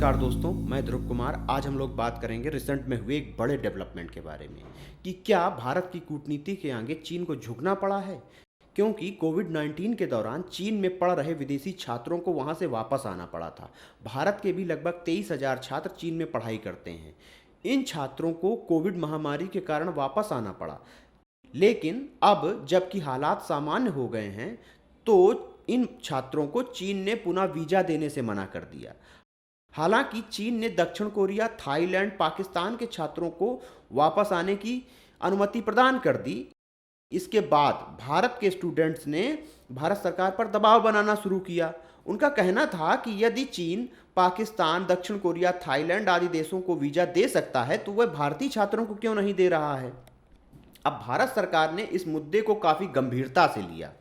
नमस्कार दोस्तों, मैं ध्रुव कुमार। आज हम लोग बात करेंगे रिसेंट में हुए एक बड़े डेवलपमेंट के बारे में कि क्या भारत की कूटनीति के आगे चीन को झुकना पड़ा है, क्योंकि कोविड-19 के दौरान चीन में पढ़ रहे विदेशी छात्रों को वहां से वापस आना पड़ा था। भारत के भी लगभग 23,000 छात्र चीन में पढ़ाई करते हैं। इन छात्रों को कोविड महामारी के कारण वापस आना पड़ा, लेकिन अब जबकि हालात सामान्य हो गए हैं तो इन छात्रों को चीन ने पुनः वीजा देने से मना कर दिया। हालांकि चीन ने दक्षिण कोरिया, थाईलैंड, पाकिस्तान के छात्रों को वापस आने की अनुमति प्रदान कर दी। इसके बाद भारत के स्टूडेंट्स ने भारत सरकार पर दबाव बनाना शुरू किया। उनका कहना था कि यदि चीन पाकिस्तान, दक्षिण कोरिया, थाईलैंड आदि देशों को वीजा दे सकता है तो वह भारतीय छात्रों को क्यों नहीं दे रहा है। अब भारत सरकार ने इस मुद्दे को काफ़ी गंभीरता से लिया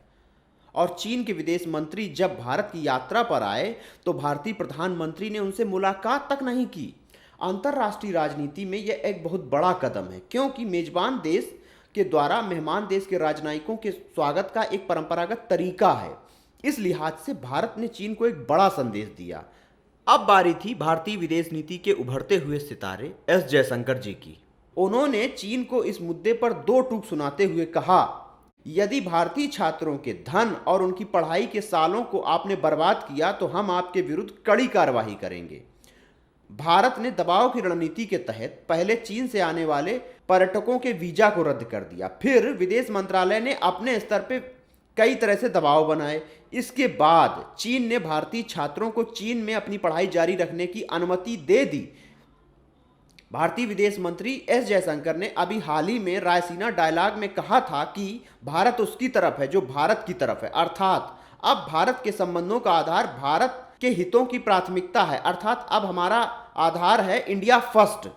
और चीन के विदेश मंत्री जब भारत की यात्रा पर आए तो भारतीय प्रधानमंत्री ने उनसे मुलाकात तक नहीं की। अंतर्राष्ट्रीय राजनीति में यह एक बहुत बड़ा कदम है, क्योंकि मेजबान देश के द्वारा मेहमान देश के राजनयिकों के स्वागत का एक परंपरागत तरीका है। इस लिहाज से भारत ने चीन को एक बड़ा संदेश दिया। अब बारी थी भारतीय विदेश नीति के उभरते हुए सितारे एस जयशंकर जी की। उन्होंने चीन को इस मुद्दे पर दो टूक सुनाते हुए कहा, यदि भारतीय छात्रों के धन और उनकी पढ़ाई के सालों को आपने बर्बाद किया तो हम आपके विरुद्ध कड़ी कार्रवाई करेंगे। भारत ने दबाव की रणनीति के तहत पहले चीन से आने वाले पर्यटकों के वीजा को रद्द कर दिया। फिर विदेश मंत्रालय ने अपने स्तर पर कई तरह से दबाव बनाए। इसके बाद चीन ने भारतीय छात्रों को चीन में अपनी पढ़ाई जारी रखने की अनुमति दे दी। भारतीय विदेश मंत्री एस जयशंकर ने अभी हाल ही में रायसीना डायलॉग में कहा था कि भारत उसकी तरफ है जो भारत की तरफ है, अर्थात अब भारत के संबंधों का आधार भारत के हितों की प्राथमिकता है, अर्थात अब हमारा आधार है इंडिया फर्स्ट।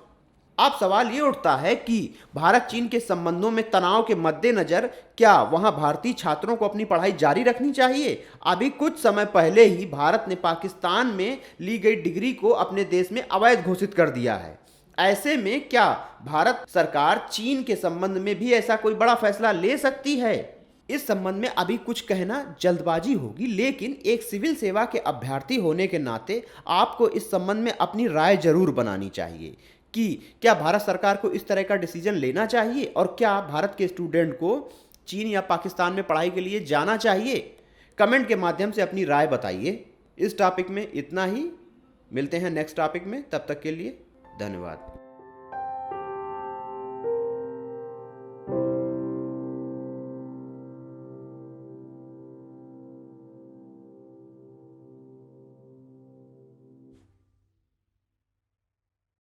अब सवाल ये उठता है कि भारत चीन के संबंधों में तनाव के मद्देनजर क्या वहां भारतीय छात्रों को अपनी पढ़ाई जारी रखनी चाहिए। अभी कुछ समय पहले ही भारत ने पाकिस्तान में ली गई डिग्री को अपने देश में अवैध घोषित कर दिया है। ऐसे में क्या भारत सरकार चीन के संबंध में भी ऐसा कोई बड़ा फैसला ले सकती है। इस संबंध में अभी कुछ कहना जल्दबाजी होगी, लेकिन एक सिविल सेवा के अभ्यर्थी होने के नाते आपको इस संबंध में अपनी राय जरूर बनानी चाहिए कि क्या भारत सरकार को इस तरह का डिसीजन लेना चाहिए और क्या भारत के स्टूडेंट को चीन या पाकिस्तान में पढ़ाई के लिए जाना चाहिए। कमेंट के माध्यम से अपनी राय बताइए। इस टॉपिक में इतना ही, मिलते हैं नेक्स्ट टॉपिक में, तब तक के लिए धन्यवाद।